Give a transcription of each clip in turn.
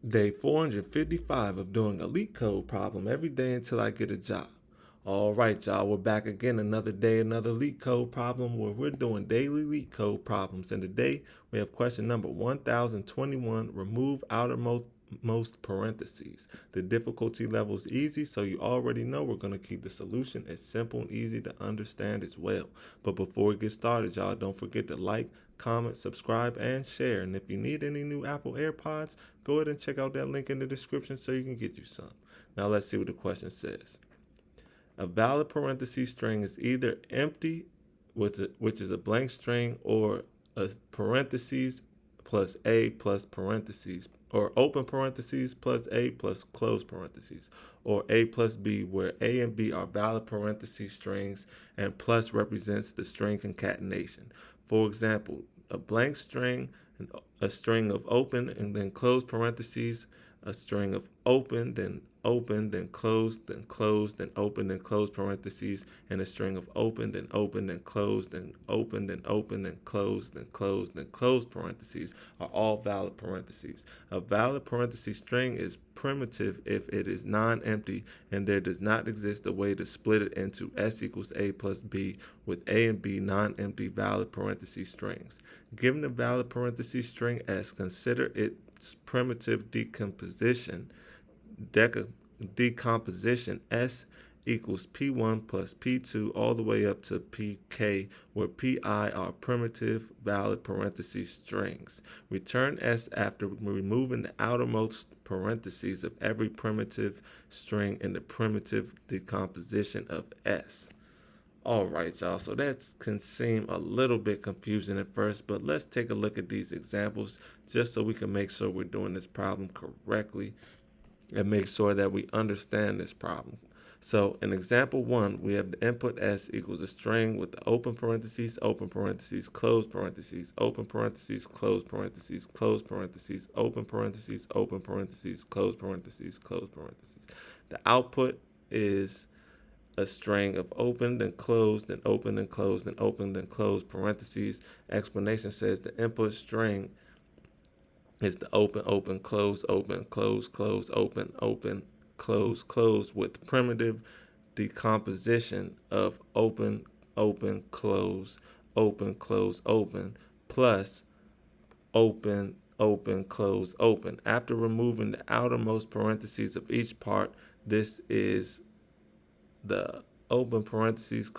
Day 455 of doing a LeetCode problem every day until I get a job. All right, y'all, we're back again another day, another LeetCode problem where we're doing daily LeetCode problems. And today we have question number 1021, remove outermost parentheses. The difficulty level is easy, so you already know we're going to keep the solution as simple and easy to understand as well. But before we get started, y'all, don't forget to like, comment, subscribe, and share. And if you need any new Apple AirPods, go ahead and check out that link in the description so you can get you some. Now let's see what the question says. A valid parenthesis string is either empty, which is a blank string, or a parentheses plus a plus parentheses, or open parentheses plus a plus close parentheses, or a plus b, where a and b are valid parentheses strings and plus represents the string concatenation. For example, a blank string, a string of open and then close parentheses, a string of open, then closed, then closed, then open, then close parentheses, and a string of open, then closed, then open, then closed, then closed, then closed parentheses are all valid parentheses. A valid parentheses string is primitive if it is non-empty and there does not exist a way to split it into s equals a plus b with a and b non-empty valid parentheses strings. Given the valid parentheses string s, consider its primitive decomposition S equals P1 plus P2 all the way up to Pk, where Pi are primitive valid parentheses strings. Return S after removing the outermost parentheses of every primitive string in the primitive decomposition of S. All right, y'all, so that can seem a little bit confusing at first, but let's take a look at these examples just so we can make sure we're doing this problem correctly and make sure that we understand this problem. So in example 1, we have the input s equals a string with the open parentheses, close parentheses, open parentheses, close parentheses, close parentheses, open parentheses, close parentheses, close parentheses. The output is a string of open, then closed, then open, then closed, then open, then closed parentheses. Explanation says the input string is the open, close, open, close, open, close with primitive decomposition of open, close, open, plus open, close, open. After removing the outermost parentheses of each part, this is the open parentheses,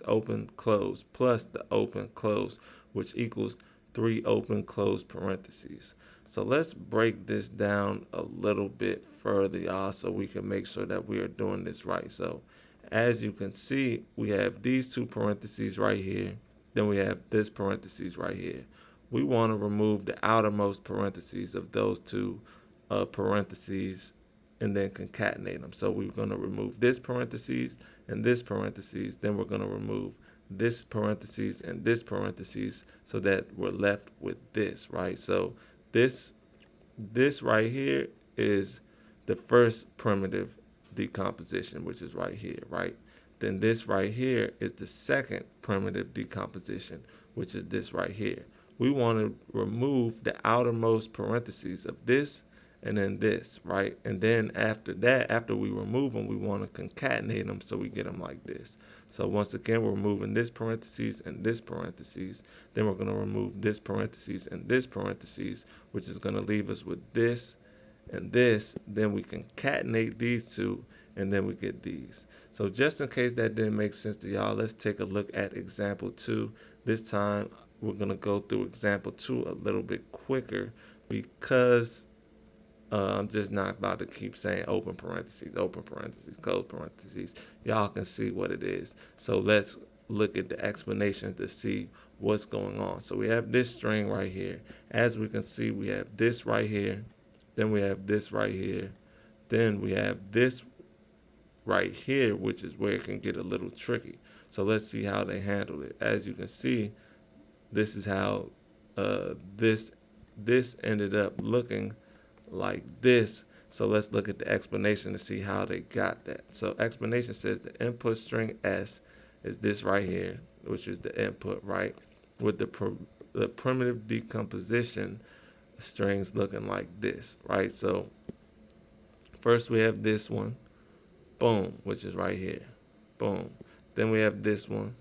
open, close, plus the open, close, which equals 3 open, close parentheses. So let's break this down a little bit further, y'all, so we can make sure that we are doing this right. So as you can see, we have these two parentheses right here. Then we have this parentheses right here. We want to remove the outermost parentheses of those two parentheses and then concatenate them. So we're going to remove this parentheses and this parentheses. Then we're going to remove this parentheses and this parentheses so that we're left with this, right? So this right here is the first primitive decomposition, which is right here, right? Then this right here is the second primitive decomposition, which is this right here. We want to remove the outermost parentheses of this and then this, right? And then after that, after we remove them, we want to concatenate them so we get them like this. So once again, we're removing this parentheses and this parentheses. Then we're going to remove this parentheses and this parentheses, which is going to leave us with this and this. Then we concatenate these two, and then we get these. So just in case that didn't make sense to y'all, let's take a look at example 2. This time, we're going to go through example 2 a little bit quicker because I'm just not about to keep saying open parentheses, close parentheses. Y'all can see what it is. So let's look at the explanation to see what's going on. So we have this string right here. As we can see, we have this right here. Then we have this right here. Then we have this right here, which is where it can get a little tricky. So let's see how they handled it. As you can see, this is how this ended up looking like this. So let's look at the explanation to see how they got that. So explanation says the input string s is this right here, which is the input, right? With the primitive decomposition strings looking like this, right? So first we have this one, boom, which is right here, boom. Then we have this one,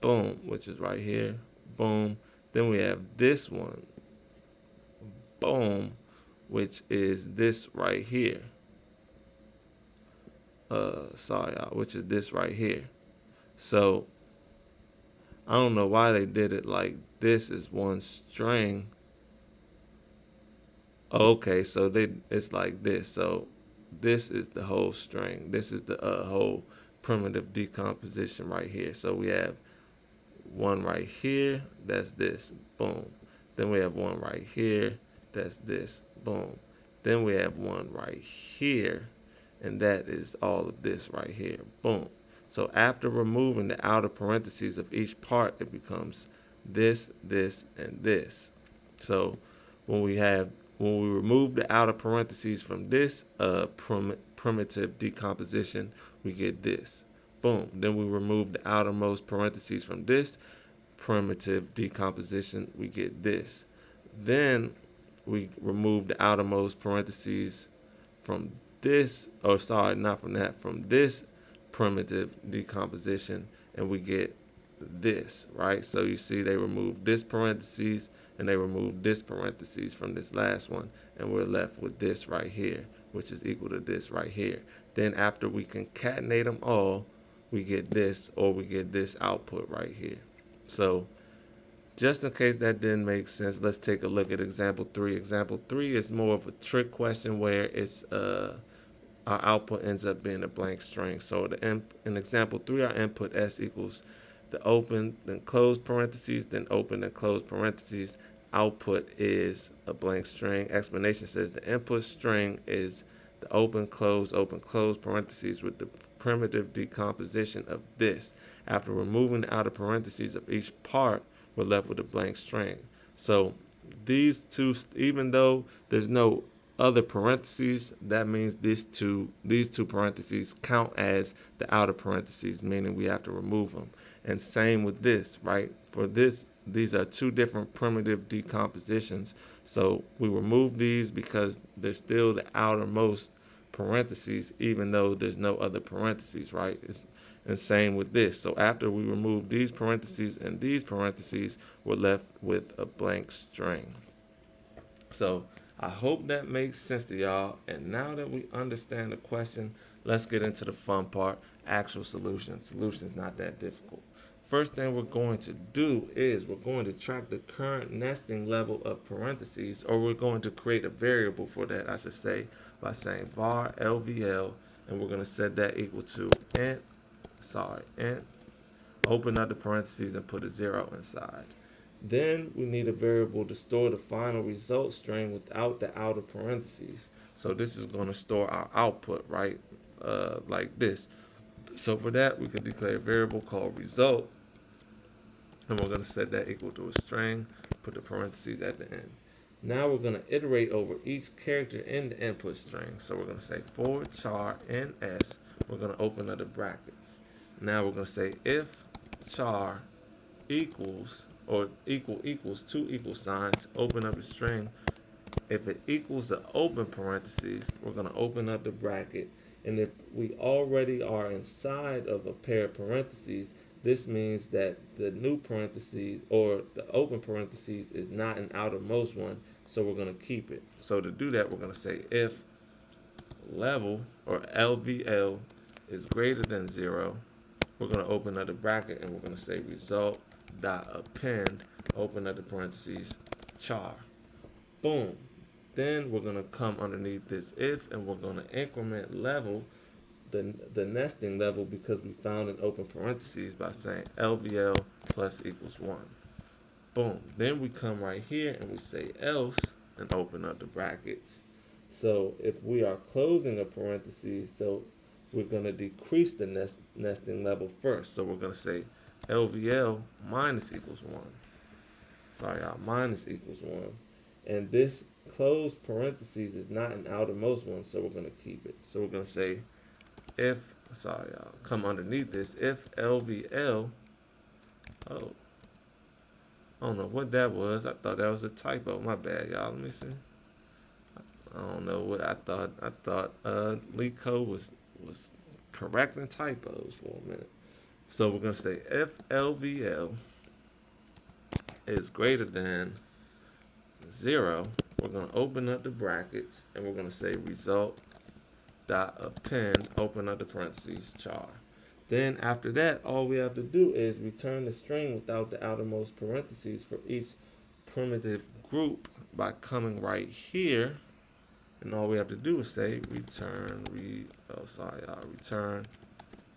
boom, which is right here, boom. Then we have this one, boom, which is this right here. Sorry, y'all, which is this right here. So I don't know why they did it like this is one string. Okay, so it's like this. So this is the whole string. This is the whole primitive decomposition right here. So we have one right here, that's this, boom. Then we have one right here, that's this, boom. Then we have one right here, and that is all of this right here, boom. So after removing the outer parentheses of each part, it becomes this, this, and this. So when we remove the outer parentheses from this primitive decomposition, we get this. Boom. Then we remove the outermost parentheses from this primitive decomposition, we get this. Then we remove the outermost parentheses from this, or sorry, not from that, from this primitive decomposition, and we get this, right? So you see they remove this parentheses and they remove this parentheses from this last one, and we're left with this right here, which is equal to this right here. Then after we concatenate them all, we get this, or we get this output right here. So just in case that didn't make sense, let's take a look at example 3. Example 3 is more of a trick question where it's our output ends up being a blank string. So in example 3, our input s equals the open, then close parentheses, then open and close parentheses. Output is a blank string. Explanation says the input string is the open, close parentheses with the primitive decomposition of this. After removing the outer parentheses of each part, we're left with a blank string. So these two, even though there's no other parentheses, that means these two parentheses count as the outer parentheses, meaning we have to remove them. And same with this, right? For this, these are two different primitive decompositions. So we remove these because they're still the outermost parentheses, even though there's no other parentheses, right? And same with this. So after we remove these parentheses and these parentheses, we're left with a blank string. So I hope that makes sense to y'all. And now that we understand the question, let's get into the fun part, actual solution. Solution's not that difficult. First thing we're going to do is we're going to track the current nesting level of parentheses, or we're going to create a variable for that, I should say, by saying var LVL, and we're going to set that equal to int, open up the parentheses and put a 0 inside. Then we need a variable to store the final result string without the outer parentheses. So this is going to store our output, right? Like this. So for that, we can declare a variable called result, and we're going to set that equal to a string, put the parentheses at the end. Now we're going to iterate over each character in the input string. So we're going to say for char ns, we're going to open up the brackets. Now we're going to say if char equals, or equals two equal signs, open up the string. If it equals the open parentheses, we're going to open up the bracket. And if we already are inside of a pair of parentheses, this means that the new parentheses, or the open parentheses, is not an outermost one, so we're going to keep it. So to do that, we're going to say if level, or LVL, is greater than 0, we're going to open up the bracket and we're going to say result dot append, open up the parentheses, char. Boom. Then we're going to come underneath this if, and we're going to increment level, the nesting level, because we found an open parentheses, by saying LVL plus equals 1. Boom. Then we come right here and we say else and open up the brackets. So if we are closing a parenthesis, so we're going to decrease the nesting level first. So we're going to say LVL minus equals 1. Sorry, y'all, minus equals 1. And this closed parentheses is not an outermost one, so we're going to keep it. So we're going to say if, sorry, y'all, come underneath this, if LVL, I don't know what that was. I thought that was a typo. My bad, y'all. Let me see. I don't know what I thought. I thought LeetCode was correcting typos for a minute. So we're gonna say if LVL is greater than 0, we're gonna open up the brackets and we're gonna say result dot append, open up the parentheses, char. Then after that, all we have to do is return the string without the outermost parentheses for each primitive group by coming right here. And all we have to do is say return return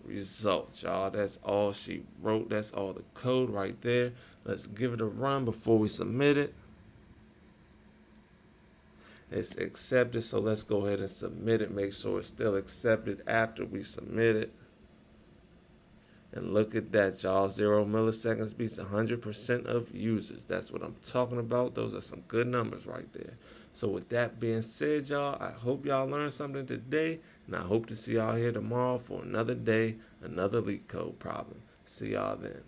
result, y'all. That's all she wrote. That's all the code right there. Let's give it a run before we submit it. It's accepted, so let's go ahead and submit it. Make sure it's still accepted after we submit it. And look at that, y'all. 0 milliseconds beats 100% of users. That's what I'm talking about. Those are some good numbers right there. So with that being said, y'all, I hope y'all learned something today. And I hope to see y'all here tomorrow for another day, another LeetCode problem. See y'all then.